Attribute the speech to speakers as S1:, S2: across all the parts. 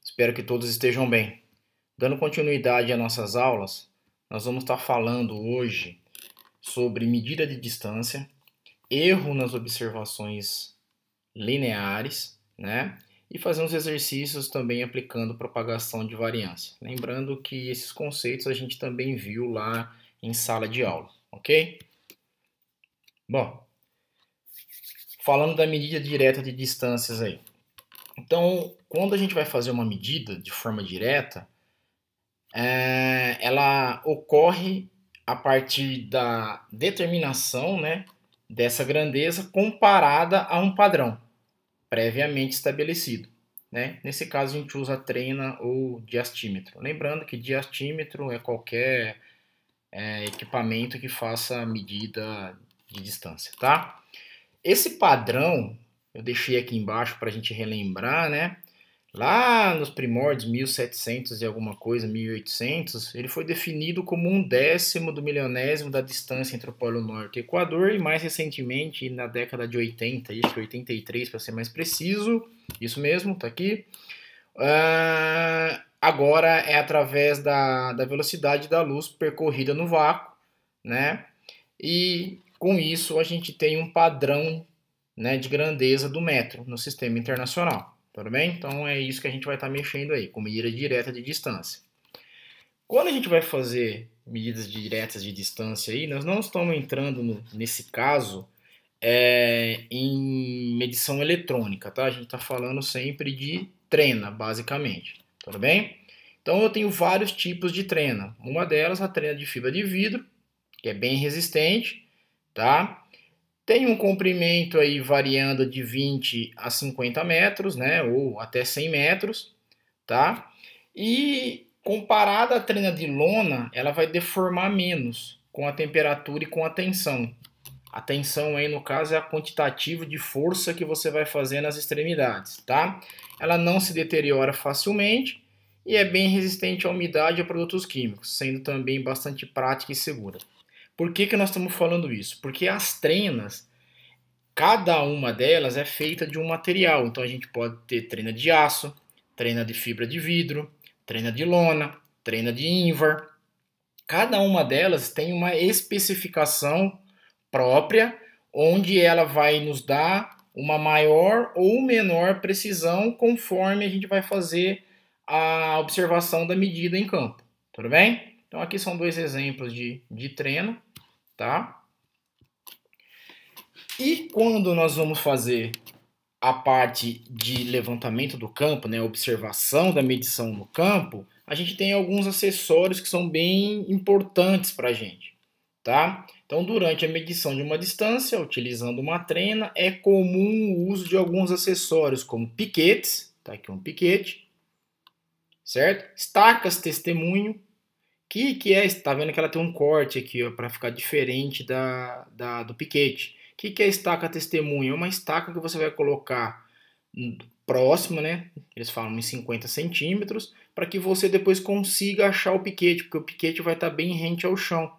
S1: Espero que todos estejam bem. Dando continuidade às nossas aulas, nós vamos estar falando hoje sobre medida de distância, erro nas observações lineares, né? E fazer uns exercícios também aplicando propagação de variância. Lembrando que esses conceitos a gente também viu lá em sala de aula, ok? Bom, falando da medida direta de distâncias aí. Então, quando a gente vai fazer uma medida de forma direta, ela ocorre a partir da determinação, né, dessa grandeza comparada a um padrão previamente estabelecido. Né? Nesse caso, a gente usa trena ou diastímetro. Lembrando que diastímetro é qualquer equipamento que faça medida de distância. Tá? Esse padrão, eu deixei aqui embaixo para a gente relembrar, né? Lá nos primórdios, 1700 e alguma coisa, 1800, ele foi definido como 1/10 do milionésimo da distância entre o Polo Norte e o Equador, e mais recentemente, na década de 80, acho que 83 para ser mais preciso, isso mesmo, tá aqui. Agora é através da velocidade da luz percorrida no vácuo, né? E com isso a gente tem um padrão, né, de grandeza do metro no sistema internacional. Tudo bem? Então é isso que a gente vai estar mexendo aí, com medida direta de distância. Quando a gente vai fazer medidas diretas de distância aí, nós não estamos entrando nesse caso em medição eletrônica, tá? A gente está falando sempre de trena, basicamente. Tudo bem? Então eu tenho vários tipos de trena. Uma delas é a trena de fibra de vidro, que é bem resistente, tá? Tem um comprimento aí variando de 20 a 50 metros, né, ou até 100 metros, tá? E comparada à trena de lona, ela vai deformar menos com a temperatura e com a tensão. A tensão aí, no caso, é a quantitativa de força que você vai fazer nas extremidades, tá? Ela não se deteriora facilmente e é bem resistente à umidade e a produtos químicos, sendo também bastante prática e segura. Por que nós estamos falando isso? Porque as trenas, cada uma delas é feita de um material. Então a gente pode ter trena de aço, trena de fibra de vidro, trena de lona, trena de ímbar. Cada uma delas tem uma especificação própria, onde ela vai nos dar uma maior ou menor precisão conforme a gente vai fazer a observação da medida em campo. Tudo bem? Então aqui são dois exemplos de treino, tá? E quando nós vamos fazer a parte de levantamento do campo, né, observação da medição no campo, a gente tem alguns acessórios que são bem importantes para a gente, tá? Então, durante a medição de uma distância, utilizando uma trena, é comum o uso de alguns acessórios, como piquetes, tá aqui um piquete, certo? Estacas testemunho, que é, tá vendo que ela tem um corte aqui para ficar diferente do piquete. O que é estaca testemunha? É uma estaca que você vai colocar próxima, né? Eles falam em 50 centímetros, para que você depois consiga achar o piquete, porque o piquete vai estar bem rente ao chão,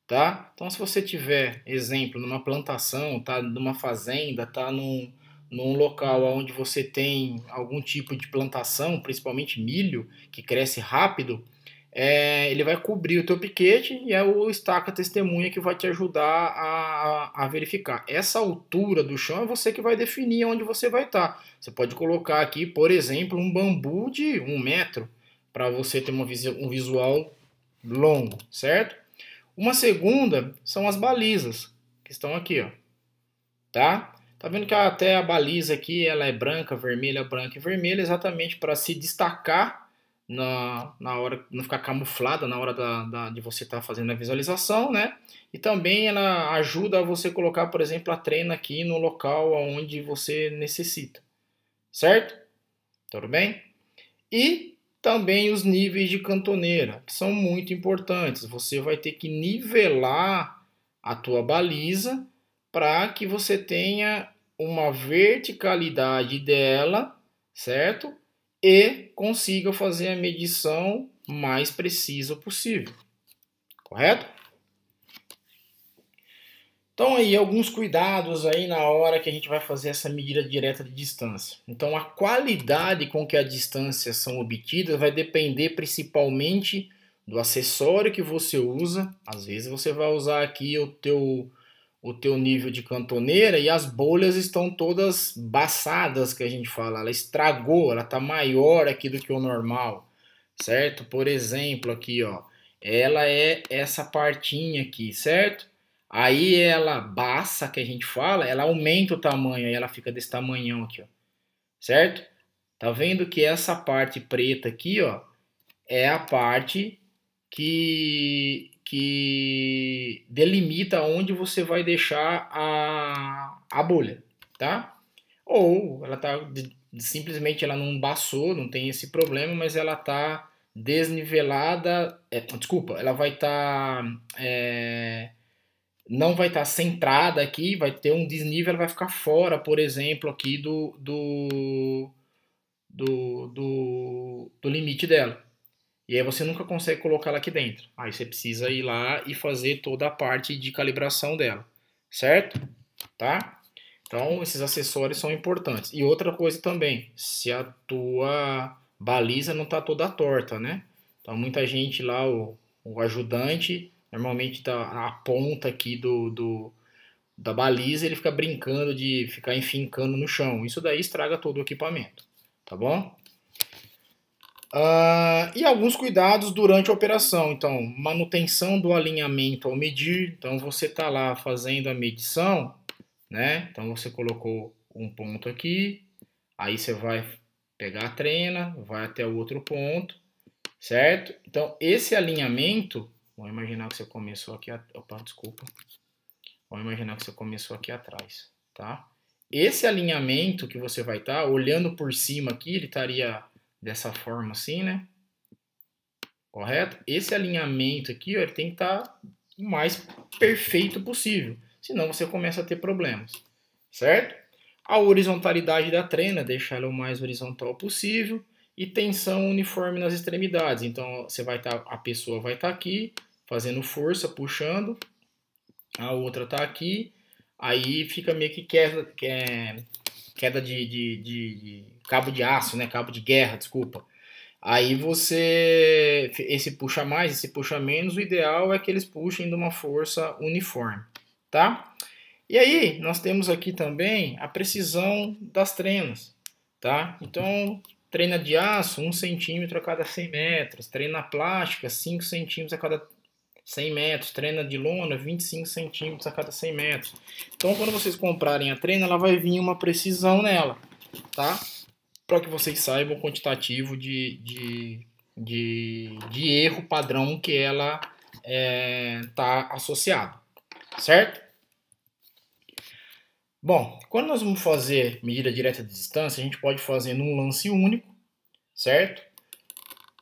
S1: tá? Então, se você tiver, exemplo, numa plantação, tá numa fazenda, tá num local onde você tem algum tipo de plantação, principalmente milho, que cresce rápido, ele vai cobrir o teu piquete e é o estaca testemunha que vai te ajudar a verificar. Essa altura do chão é você que vai definir onde você vai estar. Você pode colocar aqui, por exemplo, um bambu de 1 metro para você ter um visual longo, certo? Uma segunda são as balizas, que estão aqui, ó. Tá? Tá vendo que até a baliza aqui ela é branca, branca e vermelha, exatamente para se destacar na hora, não ficar camuflada na hora de você estar fazendo a visualização, né? E também ela ajuda a você colocar, por exemplo, a trena aqui no local onde você necessita, certo? Tudo bem? E também os níveis de cantoneira, que são muito importantes. Você vai ter que nivelar a tua baliza para que você tenha uma verticalidade dela, certo? E consiga fazer a medição mais precisa possível. Correto? Então aí, alguns cuidados aí na hora que a gente vai fazer essa medida direta de distância. Então a qualidade com que as distâncias são obtidas vai depender principalmente do acessório que você usa. Às vezes você vai usar aqui o teu nível de cantoneira e as bolhas estão todas baçadas, que a gente fala. Ela estragou, ela está maior aqui do que o normal, certo? Por exemplo, aqui, ó, ela é essa partinha aqui, certo? Aí ela baça, que a gente fala, ela aumenta o tamanho, aí ela fica desse tamanhão aqui, ó, certo? Tá vendo que essa parte preta aqui, ó, é a parte que delimita onde você vai deixar a bolha, tá? Ou ela tá simplesmente ela não baçou, não tem esse problema, mas ela tá desnivelada, desculpa, ela vai estar não vai estar centrada aqui, vai ter um desnível, ela vai ficar fora, por exemplo, aqui do limite dela. E aí você nunca consegue colocar ela aqui dentro. Aí você precisa ir lá e fazer toda a parte de calibração dela, certo? Tá? Então esses acessórios são importantes. E outra coisa também, se a tua baliza não está toda torta, né? Então muita gente lá, o ajudante, normalmente tá a ponta aqui da baliza, ele fica brincando de ficar enfincando no chão. Isso daí estraga todo o equipamento, tá bom? E alguns cuidados durante a operação. Então, manutenção do alinhamento ao medir. Então, você está lá fazendo a medição, né? Então, você colocou um ponto aqui, aí você vai pegar a trena, vai até o outro ponto, certo? Então, esse alinhamento, vamos imaginar que você começou aqui, opa, desculpa. Vamos imaginar que você começou aqui atrás, tá? Esse alinhamento que você vai estar olhando por cima aqui, ele estaria dessa forma assim, né? Correto? Esse alinhamento aqui, ó, ele tem que estar o mais perfeito possível. Senão você começa a ter problemas. Certo? A horizontalidade da trena, deixar ela o mais horizontal possível. E tensão uniforme nas extremidades. Então você vai estar, a pessoa vai estar aqui, fazendo força, puxando. A outra está aqui. Aí fica meio que queda de cabo de aço, né? Cabo de guerra, desculpa. Aí você, esse puxa mais, esse puxa menos, o ideal é que eles puxem de uma força uniforme, tá? E aí nós temos aqui também a precisão das trenas, tá? Então, trena de aço, 1 centímetro a cada 100 metros, trena plástica, 5 centímetros a cada 100 metros, trena de lona, 25 centímetros a cada 100 metros. Então, quando vocês comprarem a trena, ela vai vir uma precisão nela, tá? Para que vocês saibam o quantitativo de erro padrão que ela está associada, certo? Bom, quando nós vamos fazer medida direta de distância, a gente pode fazer num lance único, certo?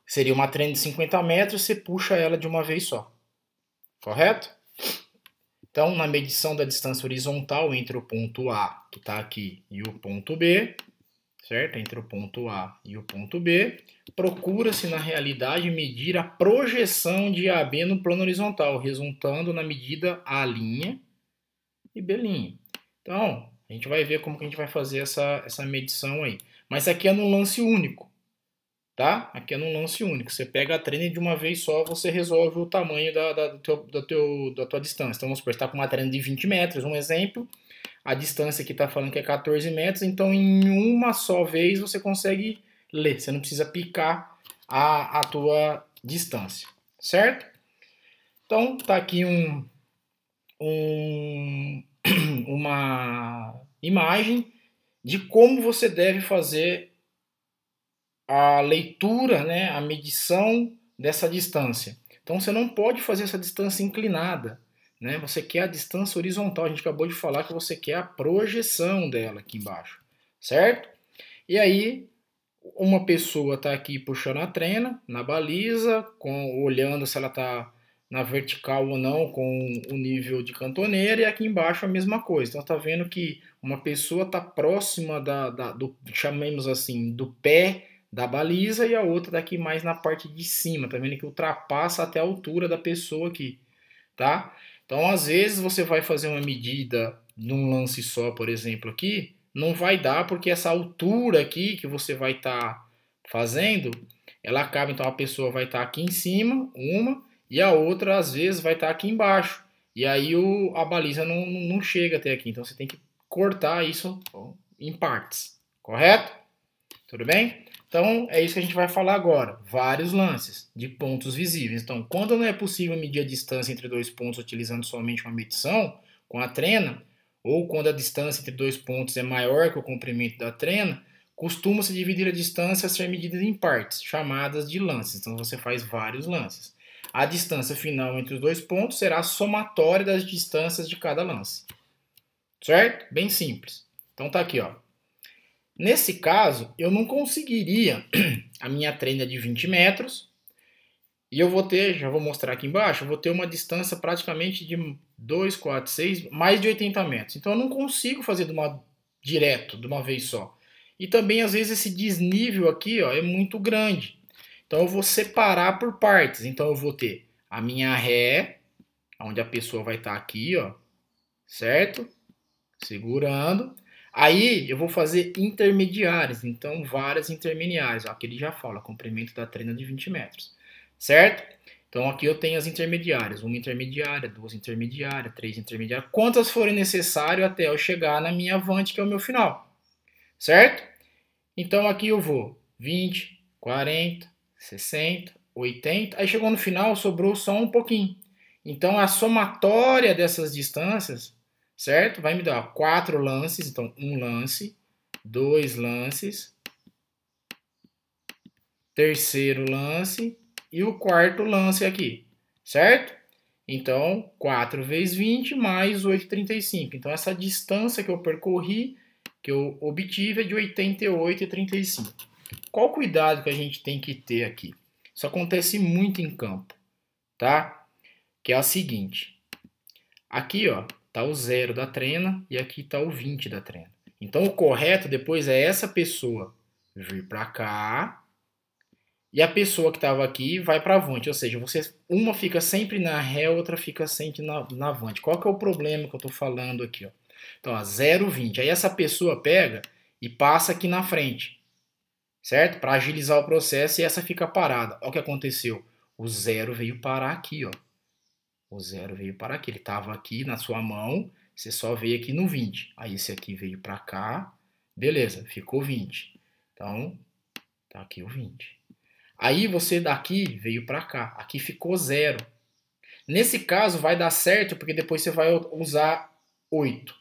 S1: Seria uma trena de 50 metros, você puxa ela de uma vez só, correto? Então, na medição da distância horizontal entre o ponto A, que está aqui, e o ponto B, certo? Entre o ponto A e o ponto B, procura-se na realidade medir a projeção de AB no plano horizontal, resultando na medida A' e B'. Então, a gente vai ver como que a gente vai fazer essa medição aí. Mas aqui é num lance único, tá? Aqui é num lance único. Você pega a trena e de uma vez só você resolve o tamanho da tua distância. Então, vamos supor, você está com uma trena de 20 metros, um exemplo. A distância aqui está falando que é 14 metros, então em uma só vez você consegue ler. Você não precisa picar a tua distância, certo? Então, tá aqui uma imagem de como você deve fazer a leitura, né, a medição dessa distância. Então, você não pode fazer essa distância inclinada, né? Você quer a distância horizontal. A gente acabou de falar que você quer a projeção dela aqui embaixo, certo? E aí, uma pessoa está aqui puxando a trena na baliza, olhando se ela está na vertical ou não com o nível de cantoneira, e aqui embaixo a mesma coisa. Então está vendo que uma pessoa está próxima do, chamemos assim, do pé da baliza e a outra daqui mais na parte de cima. Tá vendo que ultrapassa até a altura da pessoa aqui, tá? Então, às vezes, você vai fazer uma medida num lance só, por exemplo, aqui, não vai dar porque essa altura aqui que você vai estar fazendo, ela acaba, então a pessoa vai estar aqui em cima, uma, e a outra, às vezes, vai estar aqui embaixo. E aí a baliza não chega até aqui. Então, você tem que cortar isso em partes, correto? Tudo bem? Então, é isso que a gente vai falar agora. Vários lances de pontos visíveis. Então, quando não é possível medir a distância entre dois pontos utilizando somente uma medição com a trena, ou quando a distância entre dois pontos é maior que o comprimento da trena, costuma-se dividir a distância a ser medida em partes, chamadas de lances. Então, você faz vários lances. A distância final entre os dois pontos será a somatória das distâncias de cada lance. Certo? Bem simples. Então, tá aqui, ó. Nesse caso, eu não conseguiria a minha trena de 20 metros e eu vou ter, já vou mostrar aqui embaixo, eu vou ter uma distância praticamente de 2, 4, 6, mais de 80 metros. Então eu não consigo fazer direto, de uma vez só. E também, às vezes, esse desnível aqui ó, é muito grande. Então eu vou separar por partes. Então eu vou ter a minha ré, onde a pessoa vai estar aqui, ó, certo? Segurando. Aí eu vou fazer intermediárias, então várias intermediárias. Aqui ele já fala, comprimento da trena de 20 metros, certo? Então aqui eu tenho as intermediárias, uma intermediária, duas intermediárias, três intermediárias, quantas forem necessário até eu chegar na minha avante, que é o meu final, certo? Então aqui eu vou 20, 40, 60, 80, aí chegou no final, sobrou só um pouquinho. Então a somatória dessas distâncias, certo? Vai me dar 4 lances, então um lance, 2 lances, terceiro lance e o quarto lance aqui, certo? Então 4 vezes 20 mais 8,35. Então essa distância que eu percorri, que eu obtive é de 88,35. Qual cuidado que a gente tem que ter aqui? Isso acontece muito em campo, tá? Que é o seguinte, aqui ó, tá o 0 da trena e aqui tá o 20 da trena. Então o correto depois é essa pessoa vir para cá e a pessoa que estava aqui vai para avante, ou seja, uma fica sempre na ré, outra fica sempre na avante. Qual que é o problema que eu estou falando aqui? Ó? Então, 0,20. Aí essa pessoa pega e passa aqui na frente, certo? Para agilizar o processo e essa fica parada. Olha o que aconteceu. O 0 veio parar aqui, ó. O 0 veio parar aqui. Ele estava aqui na sua mão, você só veio aqui no 20. Aí esse aqui veio para cá, beleza, ficou 20. Então, tá aqui o 20. Aí você daqui veio para cá, aqui ficou 0. Nesse caso vai dar certo porque depois você vai usar 8,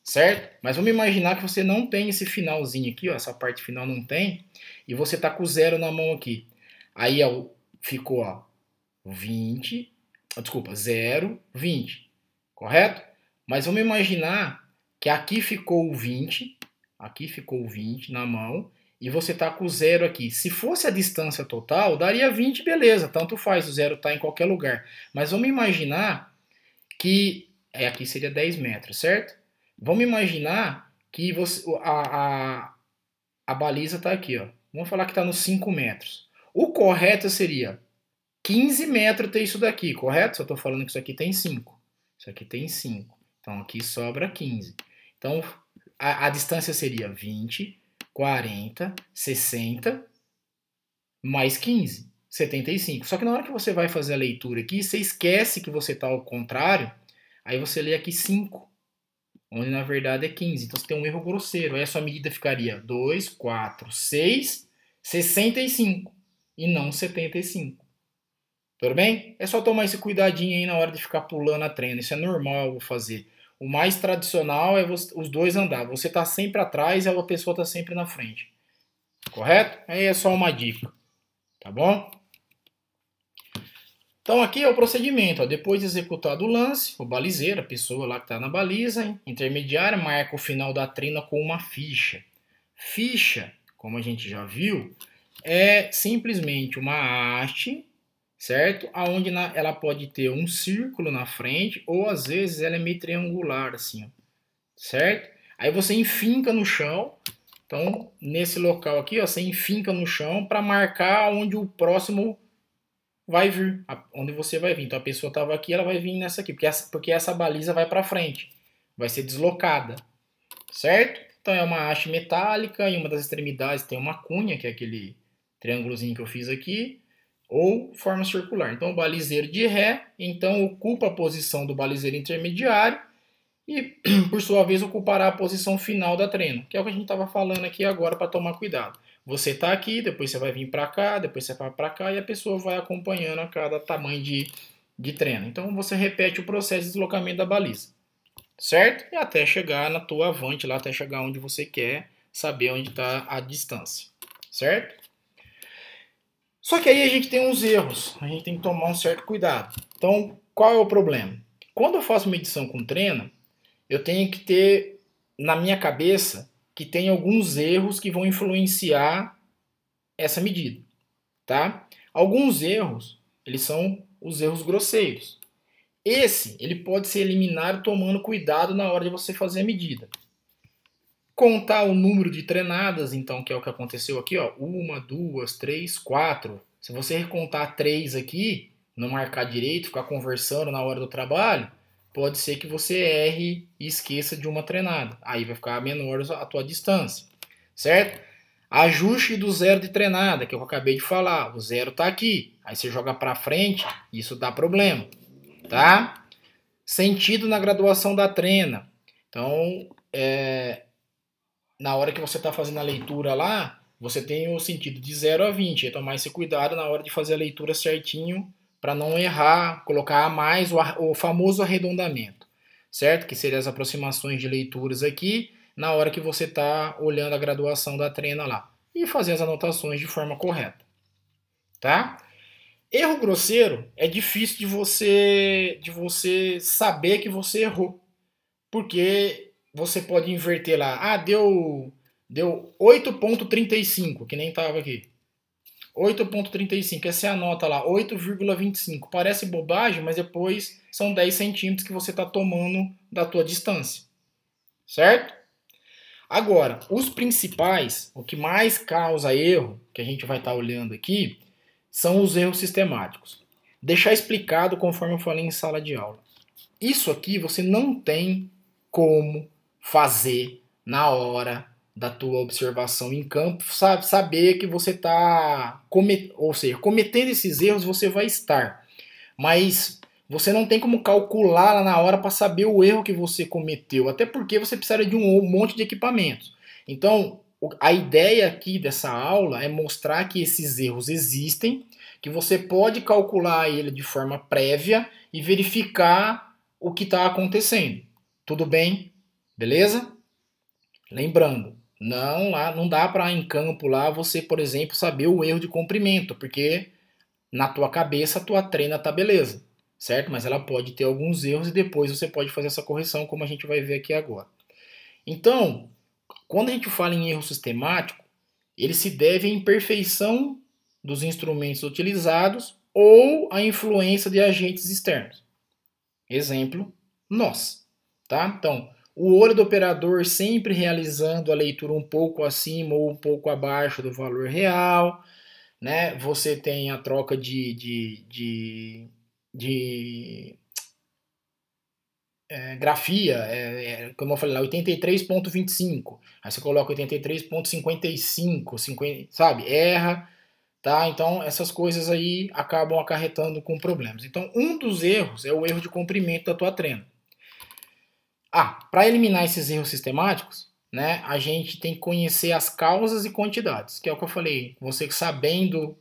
S1: certo? Mas vamos imaginar que você não tem esse finalzinho aqui, ó, essa parte final não tem, e você tá com 0 na mão aqui. Aí ó, ficou ó, 20, desculpa, 0, 20, correto? Mas vamos imaginar que aqui ficou o 20 na mão, e você está com o 0 aqui. Se fosse a distância total, daria 20, beleza, tanto faz, o 0 está em qualquer lugar. Mas vamos imaginar que, aqui seria 10 metros, certo? Vamos imaginar que a baliza está aqui, ó. Vamos falar que está nos 5 metros. O correto seria 15 metros ter isso daqui, correto? Se eu estou falando que isso aqui tem 5. Isso aqui tem 5. Então aqui sobra 15. Então a distância seria 20, 40, 60, mais 15, 75. Só que na hora que você vai fazer a leitura aqui, você esquece que você está ao contrário, aí você lê aqui 5, onde na verdade é 15. Então você tem um erro grosseiro. Aí a sua medida ficaria 2, 4, 6, 65 e não 75. Tudo bem? É só tomar esse cuidadinho aí na hora de ficar pulando a trena. Isso é normal eu vou fazer. O mais tradicional é os dois andar. Você está sempre atrás e a pessoa está sempre na frente. Correto? Aí é só uma dica. Tá bom? Então aqui é o procedimento. Ó. Depois de executado o lance, o balizeiro, a pessoa lá que está na baliza, intermediária, marca o final da trena com uma ficha. Ficha, como a gente já viu, é simplesmente uma haste, certo? Aonde ela pode ter um círculo na frente ou às vezes ela é meio triangular assim, ó, certo? Aí você enfinca no chão. Então, nesse local aqui, ó, você enfinca no chão para marcar onde o próximo vai vir, onde você vai vir. Então a pessoa estava aqui, ela vai vir nessa aqui, porque essa baliza vai para frente, vai ser deslocada, certo? Então é uma haste metálica e uma das extremidades tem uma cunha, que é aquele triângulozinho que eu fiz aqui, ou forma circular. Então o balizeiro de ré, então ocupa a posição do balizeiro intermediário e, por sua vez, ocupará a posição final da trena, que é o que a gente estava falando aqui agora para tomar cuidado. Você está aqui, depois você vai vir para cá, depois você vai para cá e a pessoa vai acompanhando a cada tamanho de trena. Então você repete o processo de deslocamento da baliza, certo? E até chegar na tua avante, lá até chegar onde você quer, saber onde está a distância, certo? Só que aí a gente tem uns erros, a gente tem que tomar um certo cuidado. Então, qual é o problema? Quando eu faço medição com trena, eu tenho que ter na minha cabeça que tem alguns erros que vão influenciar essa medida, tá? Alguns erros, eles são os erros grosseiros. Ele pode ser eliminado tomando cuidado na hora de você fazer a medida. Contar o número de trenadas, então, que é o que aconteceu aqui, ó, 1, 2, 3, 4. Se você recontar 3 aqui, não marcar direito, ficar conversando na hora do trabalho, pode ser que você erre e esqueça de uma treinada. Aí vai ficar menor a tua distância, certo? Ajuste do zero de treinada, que eu acabei de falar. O zero está aqui. Aí você joga para frente, isso dá problema, tá? Sentido na graduação da trena. Então, na hora que você está fazendo a leitura lá, você tem o sentido de 0 a 20. É tomar esse cuidado na hora de fazer a leitura certinho, para não errar, colocar a mais o famoso arredondamento, certo? Que seriam as aproximações de leituras aqui, na hora que você está olhando a graduação da trena lá. E fazer as anotações de forma correta, tá? Erro grosseiro é difícil de você saber que você errou, porque você pode inverter lá, deu 8,35, que nem estava aqui. 8,35, essa é a nota lá, 8,25. Parece bobagem, mas depois são 10 centímetros que você está tomando da tua distância, certo? Agora, os principais, o que mais causa erro, que a gente vai estar olhando aqui, são os erros sistemáticos. Deixar explicado conforme eu falei em sala de aula. Isso aqui você não tem como fazer na hora da tua observação em campo, saber que você está cometendo esses erros, você vai estar, mas você não tem como calcular lá na hora para saber o erro que você cometeu, até porque você precisa de um monte de equipamentos. Então, a ideia aqui dessa aula é mostrar que esses erros existem, que você pode calcular ele de forma prévia e verificar o que está acontecendo. Tudo bem? Beleza? Lembrando, não dá para em campo lá você, por exemplo, saber o erro de comprimento, porque na tua cabeça a tua trena tá beleza, certo? Mas ela pode ter alguns erros e depois você pode fazer essa correção, como a gente vai ver aqui agora. Então, quando a gente fala em erro sistemático, ele se deve à imperfeição dos instrumentos utilizados ou à influência de agentes externos. Exemplo, nós, tá? Então, o olho do operador sempre realizando a leitura um pouco acima ou um pouco abaixo do valor real, né? Você tem a troca de grafia, como eu falei lá, 83,25. Aí você coloca 83,55, 50, sabe? Erra, tá? Então essas coisas aí acabam acarretando com problemas. Então um dos erros é o erro de comprimento da tua trena. Para eliminar esses erros sistemáticos, né, a gente tem que conhecer as causas e quantidades, que é o que eu falei. Você sabendo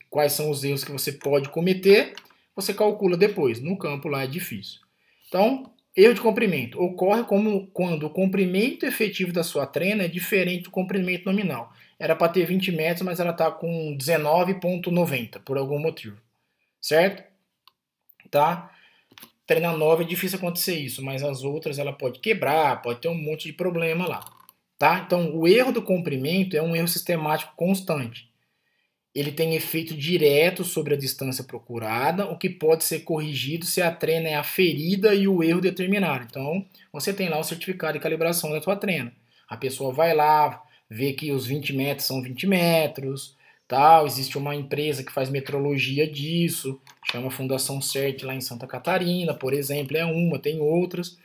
S1: quais são os erros que você pode cometer, você calcula depois. No campo lá é difícil. Então, erro de comprimento ocorre quando o comprimento efetivo da sua trena é diferente do comprimento nominal. Era para ter 20 metros, mas ela está com 19,90 por algum motivo, certo? Tá? Trena nova é difícil acontecer isso, mas as outras ela pode quebrar, pode ter um monte de problema lá, tá? Então, o erro do comprimento é um erro sistemático constante. Ele tem efeito direto sobre a distância procurada, o que pode ser corrigido se a trena é aferida e o erro determinado. Então, você tem lá o certificado de calibração da tua trena. A pessoa vai lá, vê que os 20 metros são 20 metros, tal. Existe uma empresa que faz metrologia disso, chama Fundação CERT lá em Santa Catarina, por exemplo, é uma, tem outras,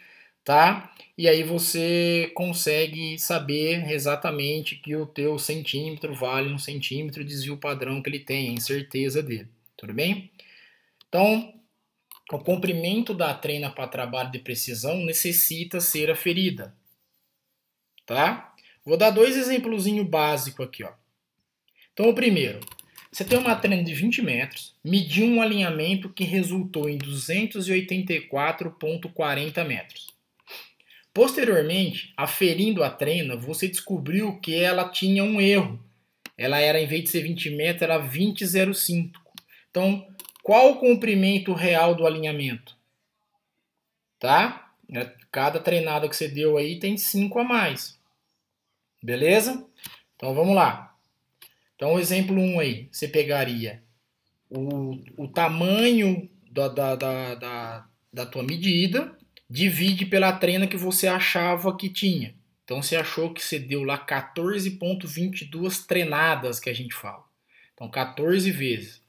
S1: tá? E aí você consegue saber exatamente que o teu centímetro vale 1 centímetro, desvio padrão que ele tem, a incerteza dele, tudo bem? Então, o comprimento da trena para trabalho de precisão necessita ser aferida, tá? Vou dar dois exemplozinhos básicos aqui, ó. Então, o primeiro, você tem uma trena de 20 metros, mediu um alinhamento que resultou em 284,40 metros. Posteriormente, aferindo a trena, você descobriu que ela tinha um erro. Ela era, em vez de ser 20 metros, era 20,05. Então, qual o comprimento real do alinhamento? Tá? Cada treinada que você deu aí tem 5 a mais. Beleza? Então, vamos lá. Então, o exemplo 1 aí, você pegaria o tamanho da tua medida, divide pela trena que você achava que tinha. Então, você achou que você deu lá 14,22 trenadas, que a gente fala. Então, 14 vezes.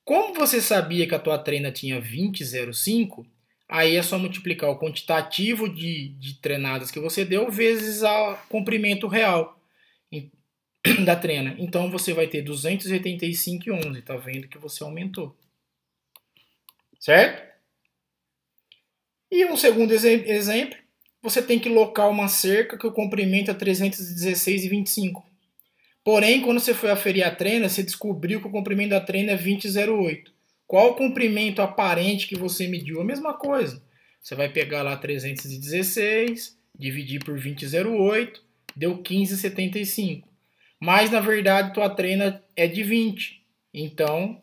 S1: Como você sabia que a tua trena tinha 20,05, aí é só multiplicar o quantitativo de trenadas que você deu vezes o comprimento real da trena. Então você vai ter 285,11. Tá vendo que você aumentou. Certo? E um segundo exemplo, você tem que locar uma cerca que o comprimento é 316,25. Porém, quando você foi aferir a trena, você descobriu que o comprimento da trena é 20,08. Qual o comprimento aparente que você mediu? A mesma coisa. Você vai pegar lá 316, dividir por 20,08, deu 15,75. Mas, na verdade, tua trena é de 20. Então,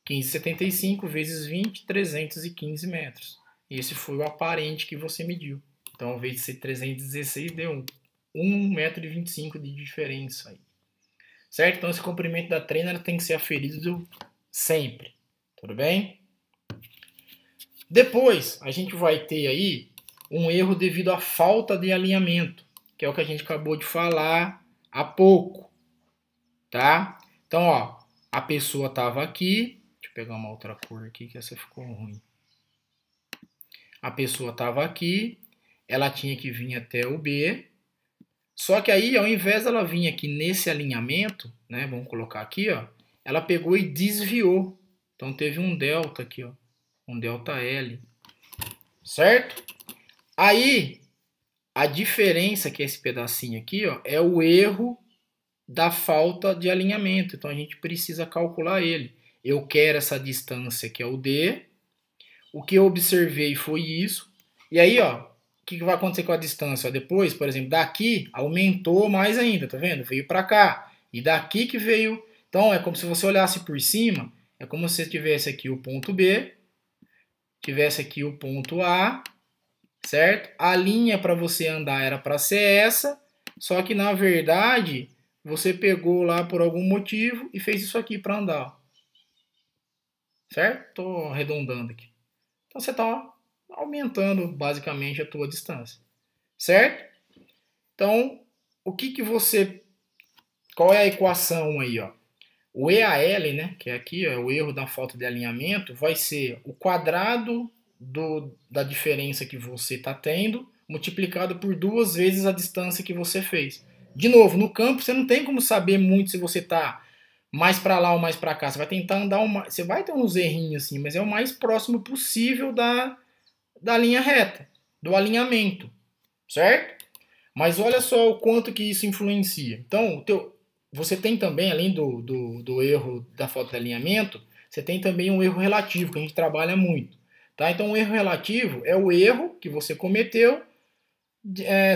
S1: 15,75 vezes 20, 315 metros. Esse foi o aparente que você mediu. Então, ao invés de ser 316, deu 1,25 m de diferença aí. Certo? Então, esse comprimento da trena tem que ser aferido sempre. Tudo bem? Depois, a gente vai ter aí um erro devido à falta de alinhamento, que é o que a gente acabou de falar há pouco. Tá? Então, ó, a pessoa estava aqui. Deixa eu pegar uma outra cor aqui, que essa ficou ruim. A pessoa estava aqui, ela tinha que vir até o B. Só que aí, ao invés dela vir aqui nesse alinhamento, né, vamos colocar aqui, ó, ela pegou e desviou. Então teve um delta aqui, ó, um delta L, certo? Aí, a diferença que é esse pedacinho aqui, ó, é o erro da falta de alinhamento. Então a gente precisa calcular ele. Eu quero essa distância que é o D. O que eu observei foi isso. E aí, ó, o que vai acontecer com a distância? Depois, por exemplo, daqui aumentou mais ainda, tá vendo? Veio para cá. E daqui que veio. Então é como se você olhasse por cima. É como se você tivesse aqui o ponto B, tivesse aqui o ponto A, certo? A linha para você andar era para ser essa, só que na verdade você pegou lá por algum motivo e fez isso aqui para andar. Certo? Estou arredondando aqui. Então você está aumentando basicamente a tua distância. Certo? Então, o que você... Qual é a equação aí, ó? O EAL, né, que é aqui, ó, o erro da falta de alinhamento, vai ser o quadrado da diferença que você está tendo multiplicado por 2 vezes a distância que você fez. De novo, no campo você não tem como saber muito se você está mais para lá ou mais para cá. Você vai tentar andar você vai ter uns errinhos assim, mas é o mais próximo possível da linha reta, do alinhamento, certo? Mas olha só o quanto que isso influencia. Então, você tem também, além do erro da falta de alinhamento, você tem também um erro relativo, que a gente trabalha muito. Tá? Então, o erro relativo é o erro que você cometeu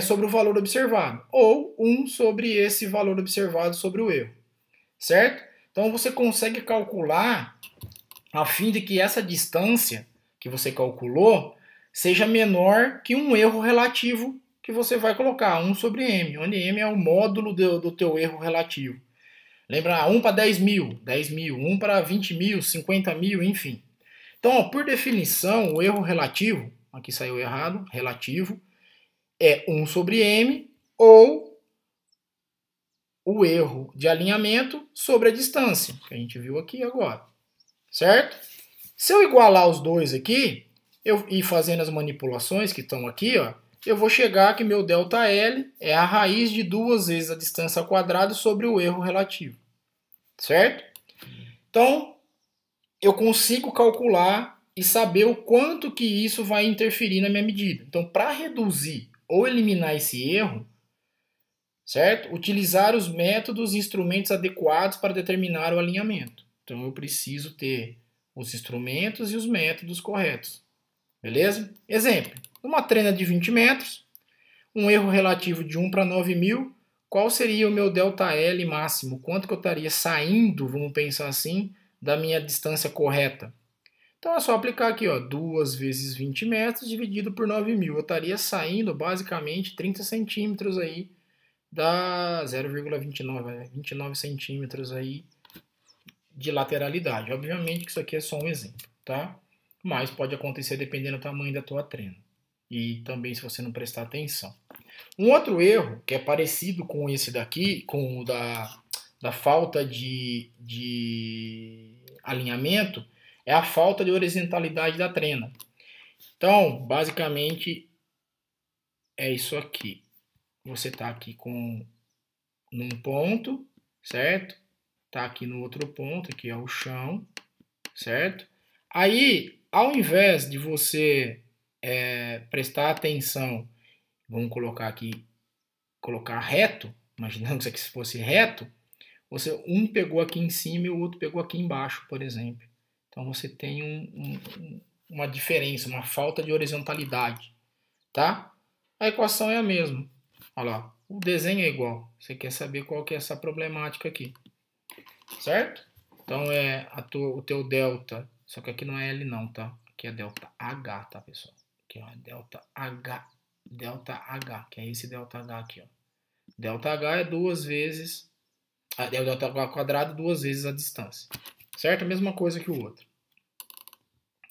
S1: sobre o valor observado, ou 1 sobre esse valor observado sobre o erro. Certo? Então, você consegue calcular a fim de que essa distância que você calculou seja menor que um erro relativo que você vai colocar, 1 sobre m, onde m é o módulo do teu erro relativo. Lembra, 1 para 10 mil, 1 para 20 mil, 50 mil, enfim. Então, ó, por definição, o erro relativo, aqui saiu errado, relativo, é 1 sobre m ou o erro de alinhamento sobre a distância, que a gente viu aqui agora, certo? Se eu igualar os dois aqui, eu ir fazendo as manipulações que estão aqui, ó, eu vou chegar que meu ΔL é a raiz de 2 vezes a distância ao quadrado sobre o erro relativo, certo? Então, eu consigo calcular e saber o quanto que isso vai interferir na minha medida. Então, para reduzir ou eliminar esse erro, certo? Utilizar os métodos e instrumentos adequados para determinar o alinhamento. Então, eu preciso ter os instrumentos e os métodos corretos. Beleza? Exemplo, uma trena de 20 metros, um erro relativo de 1 para 9.000, qual seria o meu ΔL máximo? Quanto que eu estaria saindo, vamos pensar assim, da minha distância correta? Então é só aplicar aqui, ó, 2 vezes 20 metros dividido por 9.000. Eu estaria saindo basicamente 30 centímetros aí, dá 0,29, 29 centímetros aí de lateralidade. Obviamente que isso aqui é só um exemplo, tá? Mas pode acontecer dependendo do tamanho da tua trena. E também se você não prestar atenção. Um outro erro, que é parecido com esse daqui, com o da falta de alinhamento, é a falta de horizontalidade da trena. Então, basicamente, é isso aqui. Você está aqui num ponto, certo? Está aqui no outro ponto, que é o chão, certo? Aí, ao invés de você prestar atenção, vamos colocar aqui, colocar reto, imaginando que isso aqui fosse reto, um pegou aqui em cima e o outro pegou aqui embaixo, por exemplo. Então você tem uma diferença, uma falta de horizontalidade, tá? A equação é a mesma. Olha lá, o desenho é igual. Você quer saber qual que é essa problemática aqui, certo? Então é o teu delta, só que aqui não é L não, tá? Aqui é delta H, tá, pessoal? Aqui ó, delta H, que é esse delta H aqui, ó. Delta H é 2 vezes, é o delta H quadrado 2 vezes a distância, certo? A mesma coisa que o outro,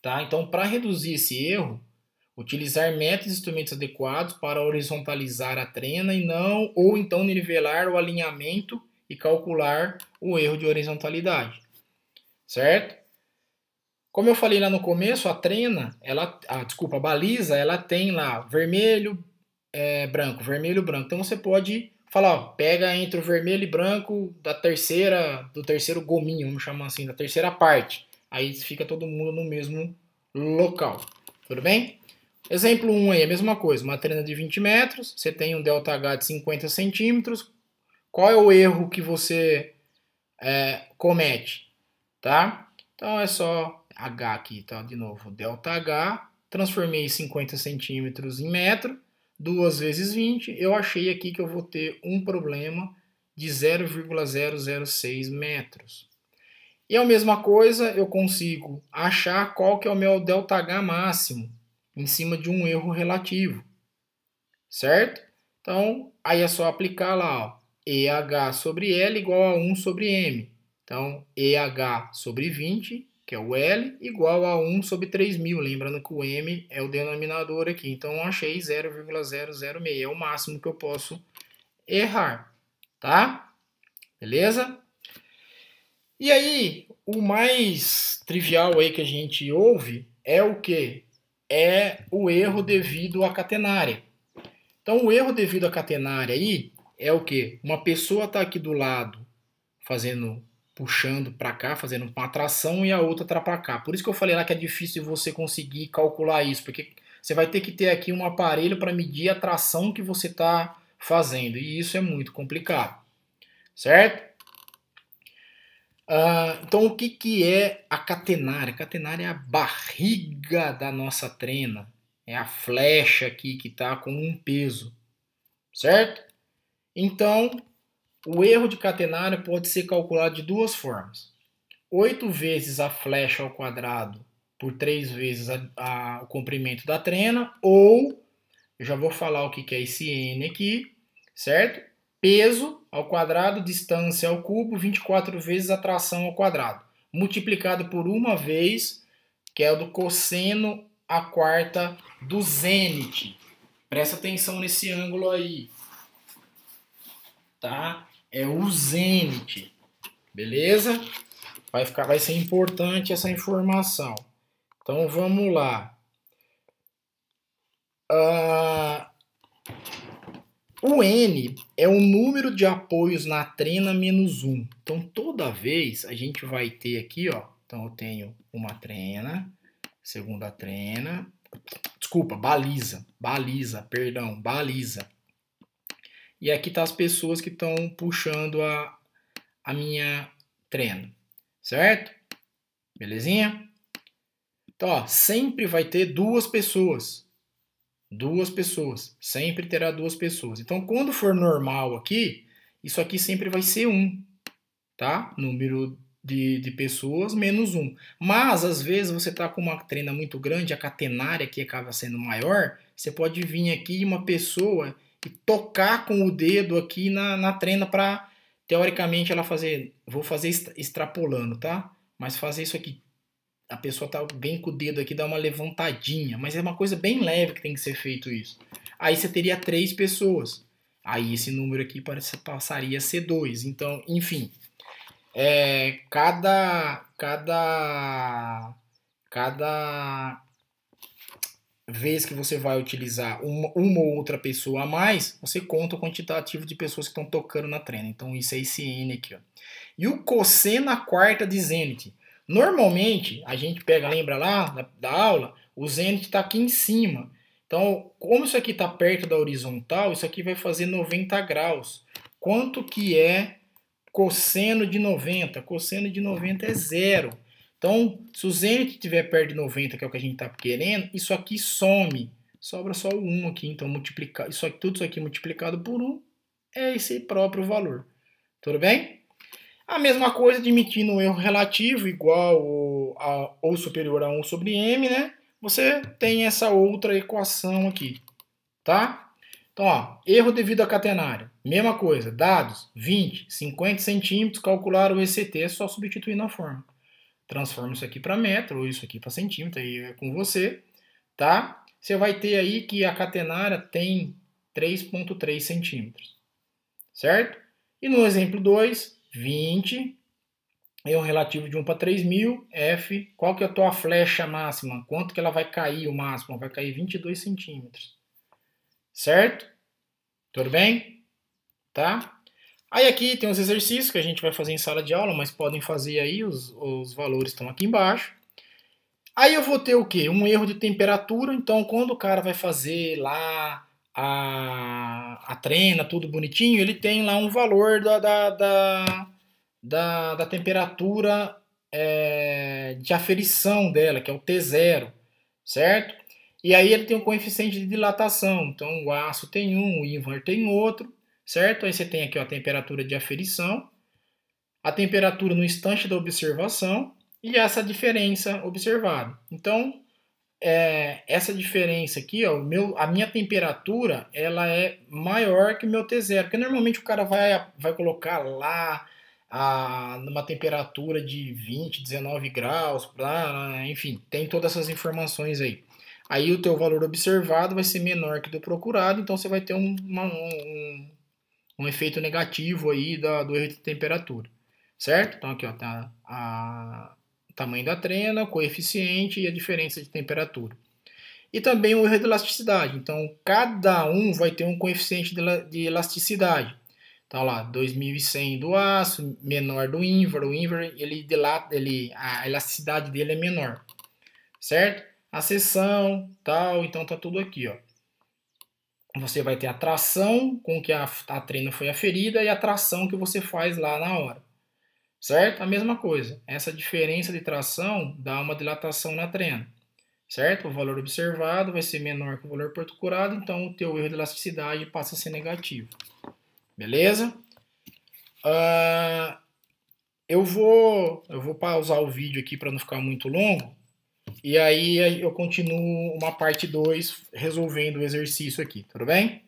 S1: tá? Então, para reduzir esse erro, utilizar métodos e instrumentos adequados para horizontalizar a trena ou então nivelar o alinhamento e calcular o erro de horizontalidade, certo? Como eu falei lá no começo, a trena, a baliza, ela tem lá vermelho, branco, vermelho, branco. Então você pode falar, ó, pega entre o vermelho e branco do terceiro gominho, vamos chamar assim, da terceira parte. Aí fica todo mundo no mesmo local. Tudo bem? Exemplo 1 aí, a mesma coisa, uma trena de 20 metros, você tem um ΔH de 50 centímetros. Qual é o erro que você comete? Tá? Então é só H aqui, tá? De novo, ΔH, transformei 50 centímetros em metro, 2 vezes 20, eu achei aqui que eu vou ter um problema de 0,006 metros. E a mesma coisa, eu consigo achar qual que é o meu ΔH máximo, em cima de um erro relativo, certo? Então, aí é só aplicar lá, ó, EH sobre L igual a 1 sobre M. Então, EH sobre 20, que é o L, igual a 1 sobre 3.000. Lembrando que o M é o denominador aqui. Então, eu achei 0,006. É o máximo que eu posso errar. Tá? Beleza? E aí, o mais trivial aí que a gente ouve é o quê? É o erro devido à catenária. Então, o erro devido à catenária aí é o quê? Uma pessoa está aqui do lado puxando para cá, fazendo uma tração e a outra tá para cá. Por isso que eu falei lá que é difícil você conseguir calcular isso, porque você vai ter que ter aqui um aparelho para medir a tração que você está fazendo, e isso é muito complicado, certo? Então, o que é a catenária? A catenária é a barriga da nossa trena, é a flecha aqui que está com um peso, certo? Então, o erro de catenária pode ser calculado de duas formas. 8 vezes a flecha ao quadrado por 3 vezes o comprimento da trena, ou, eu já vou falar o que é esse N aqui, certo? Peso ao quadrado, distância ao cubo, 24 vezes a tração ao quadrado, multiplicado por uma vez, que é o do cosseno à quarta do zênite. Presta atenção nesse ângulo aí, tá? é o zenit, beleza? Vai ser importante essa informação. Então vamos lá. O N é o número de apoios na trena menos 1. Então toda vez a gente vai ter aqui, ó. Então eu tenho uma trena, segunda trena, desculpa, baliza. E aqui tá as pessoas que estão puxando a minha trena, certo? Belezinha? Então, ó, sempre vai ter duas pessoas. Sempre terá duas pessoas. Então, quando for normal aqui, isso aqui sempre vai ser 1, tá? Número de pessoas menos 1. Mas, às vezes, você está com uma trena muito grande, a catenária aqui acaba sendo maior, você pode vir aqui uma pessoa e tocar com o dedo aqui na trena para, teoricamente, ela fazer... Vou fazer extrapolando, tá? Mas fazer isso aqui. A pessoa tá bem com o dedo aqui, dá uma levantadinha, mas é uma coisa bem leve que tem que ser feito isso. Aí você teria 3 pessoas. Aí esse número aqui passaria a ser 2. Então, enfim, cada vez que você vai utilizar uma ou outra pessoa a mais, você conta o quantitativo de pessoas que estão tocando na trena. Então isso é esse N aqui, ó. E o cosseno à quarta de zenit. Normalmente, a gente pega, lembra lá da aula, o zenit está aqui em cima. Então, como isso aqui está perto da horizontal, isso aqui vai fazer 90 graus. Quanto que é cosseno de 90? Cosseno de 90 é zero. Então, se o zenit estiver perto de 90, que é o que a gente está querendo, isso aqui some. Sobra só o 1 aqui. Então, multiplicar, tudo isso aqui multiplicado por 1 é esse próprio valor. Tudo bem? A mesma coisa admitindo um erro relativo igual ou superior a 1 sobre m, né? Você tem essa outra equação aqui, tá? Então, ó, erro devido à catenária. Mesma coisa, dados 20, 50 centímetros, calcular o ECT, é só substituir na forma. Transforma isso aqui para metro, ou isso aqui para centímetro, aí é com você, tá? Você vai ter aí que a catenária tem 3,3 centímetros, certo? E no exemplo 2, 20, é um relativo de 1 para 3.000, F, qual que é a tua flecha máxima? Quanto que ela vai cair o máximo? Vai cair 22 centímetros. Certo? Tudo bem? Tá? Aí aqui tem os exercícios que a gente vai fazer em sala de aula, mas podem fazer aí, os valores estão aqui embaixo. Aí eu vou ter o quê? Um erro de temperatura, então quando o cara vai fazer lá a trena, tudo bonitinho, ele tem lá um valor da temperatura de aferição dela, que é o T0, certo? E aí ele tem um coeficiente de dilatação, então o aço tem um, o ímbar tem outro, certo? Aí você tem aqui ó, a temperatura de aferição, a temperatura no instante da observação e essa diferença observada. Então, essa diferença aqui, ó, a minha temperatura, ela é maior que o meu T0, porque normalmente o cara vai colocar lá numa temperatura de 20, 19 graus, enfim, tem todas essas informações aí. Aí o teu valor observado vai ser menor que o do procurado, então você vai ter um efeito negativo aí do erro de temperatura, certo? Então aqui ó, tá o tamanho da trena, o coeficiente e a diferença de temperatura. E também o erro de elasticidade, então cada um vai ter um coeficiente de elasticidade. Tá lá, 2100 do aço, menor do ímbar. O ímbar, a elasticidade dele é menor, certo? A seção, tal, então tá tudo aqui, ó. Você vai ter a tração com que a trena foi aferida e a tração que você faz lá na hora, certo? A mesma coisa. Essa diferença de tração dá uma dilatação na trena, certo? O valor observado vai ser menor que o valor procurado, então o teu erro de elasticidade passa a ser negativo. Beleza? Eu vou pausar o vídeo aqui para não ficar muito longo. E aí eu continuo uma parte 2 resolvendo o exercício aqui, tudo bem?